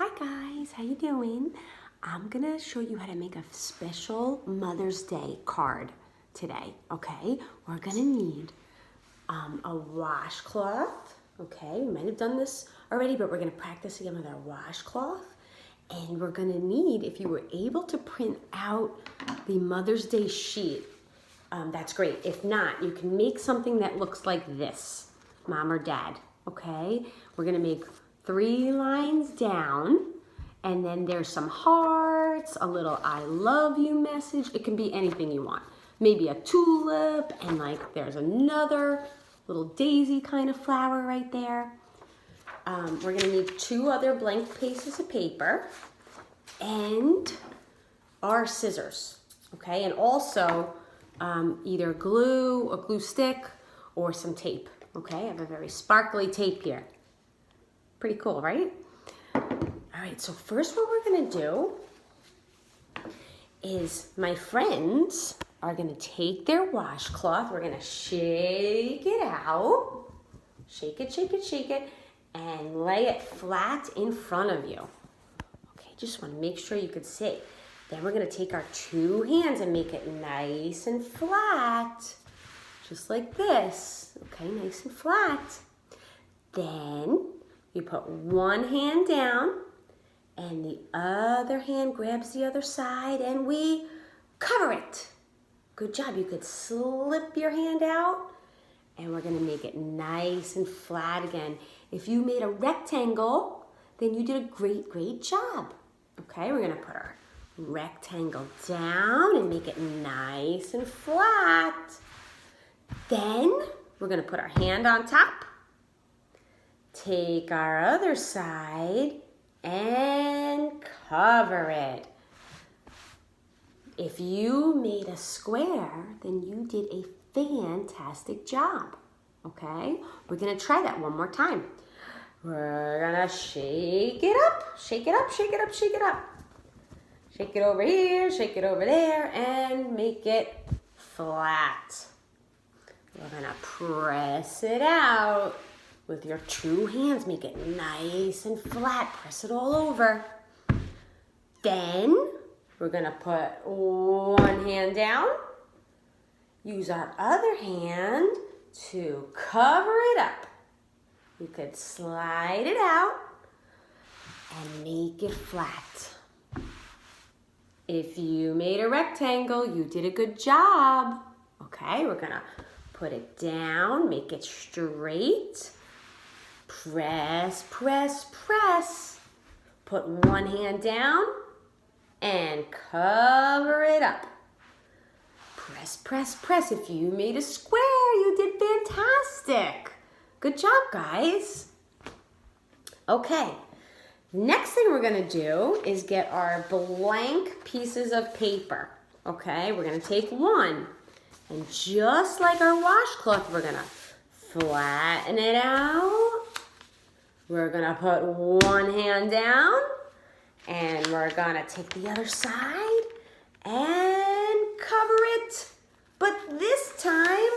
Hi guys, how you doing? I'm gonna show you how to make a special Mother's Day card today, okay? We're gonna need a washcloth, okay? We might have done this already, but we're gonna practice again with our washcloth. And we're gonna need, if you were able to print out the Mother's Day sheet, that's great. If not, you can make something that looks like this, Mom or Dad, okay? We're gonna make 3 lines down, and then there's some hearts, a little I love you message. It can be anything you want. Maybe a tulip, and like there's another little daisy kind of flower right there. We're gonna need 2 other blank pieces of paper and our scissors, okay? And also either glue, a glue stick, or some tape, okay? I have a very sparkly tape here. Pretty cool, right? All right, so first what we're gonna do is my friends are gonna take their washcloth, we're gonna shake it out, shake it, shake it, shake it, and lay it flat in front of you. Okay, just wanna make sure you could see. Then we're gonna take our 2 hands and make it nice and flat, just like this, okay, nice and flat. Then you put 1 hand down and the other hand grabs the other side and we cover it. Good job. You could slip your hand out and we're gonna make it nice and flat again. If you made a rectangle, then you did a great, great job. Okay, we're gonna put our rectangle down and make it nice and flat. Then we're gonna put our hand on top. Take our other side and cover it. If you made a square, then you did a fantastic job, okay? We're gonna try that one more time. We're gonna shake it up, shake it up, shake it up, shake it up. Shake it over here, shake it over there, and make it flat. We're gonna press it out. With your 2 hands, make it nice and flat. Press it all over. Then we're gonna put 1 hand down. Use our other hand to cover it up. You could slide it out and make it flat. If you made a rectangle, you did a good job. Okay, we're gonna put it down, make it straight. Press, press, press. Put 1 hand down and cover it up. Press, press, press. If you made a square, you did fantastic. Good job, guys. Okay, next thing we're gonna do is get our blank pieces of paper. Okay, we're gonna take 1 and just like our washcloth, we're gonna flatten it out. We're gonna put 1 hand down and we're gonna take the other side and cover it. But this time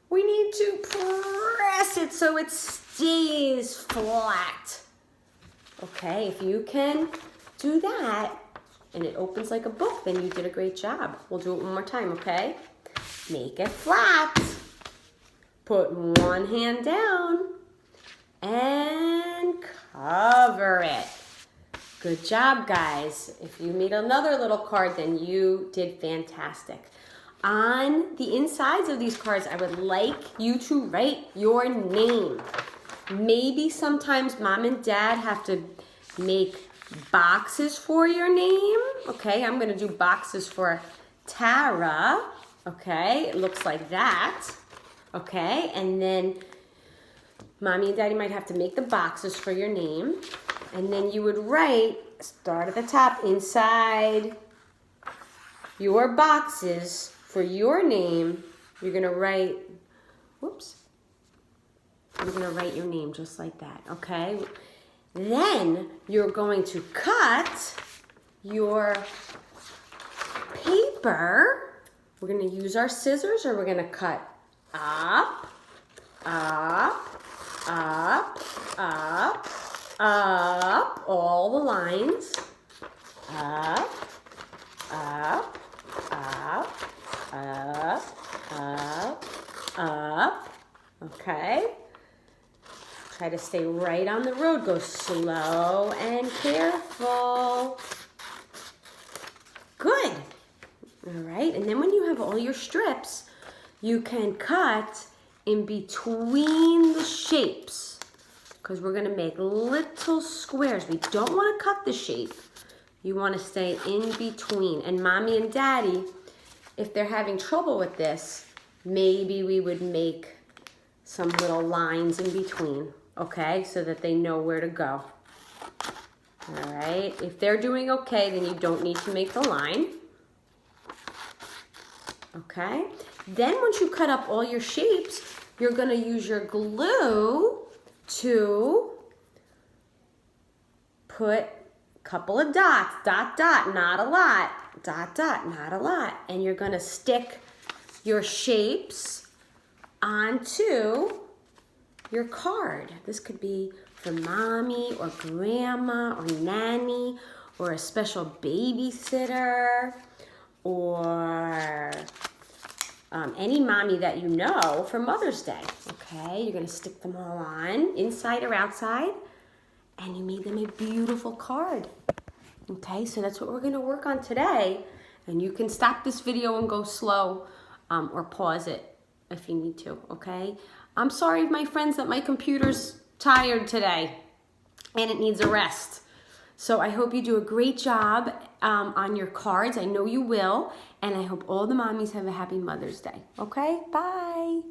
we need to press it so it stays flat. Okay, if you can do that and it opens like a book, then you did a great job. We'll do it one more time, okay? Make it flat. Put 1 hand down and cover it. Good job, guys. If you made another little card, then you did fantastic. On the insides of these cards, I would like you to write your name. Maybe sometimes Mom and Dad have to make boxes for your name. Okay, I'm gonna do boxes for Tara. Okay, it looks like that. Okay, and then Mommy and Daddy might have to make the boxes for your name. And then you would write, start at the top, inside your boxes for your name. You're gonna write, whoops. You're gonna write your name just like that, okay? Then you're going to cut your paper. We're gonna use our scissors or we're gonna cut up, up, up, up, up all the lines. Up, up, up, up, up, up. Okay. Try to stay right on the road. Go slow and careful. Good. All right. And then when you have all your strips, you can cut in between the shapes because we're going to make little squares. We don't want to cut the shape. You want to stay in between. And Mommy and Daddy, if they're having trouble with this, maybe we would make some little lines in between, okay, so that they know where to go. All right, if they're doing okay, then you don't need to make the line. Okay, then once you cut up all your shapes, you're gonna use your glue to put a couple of dots, dot, dot, not a lot, dot, dot, not a lot, and you're gonna stick your shapes onto your card. This could be for Mommy or Grandma or Nanny or a special babysitter or any mommy that you know for Mother's Day. Okay, you're gonna stick them all on, inside or outside, and you made them a beautiful card. Okay, so that's what we're gonna work on today. And you can stop this video and go slow or pause it if you need to, okay? I'm sorry, my friends, that my computer's tired today and it needs a rest. So I hope you do a great job on your cards. I know you will. And I hope all the mommies have a happy Mother's Day. Okay, bye.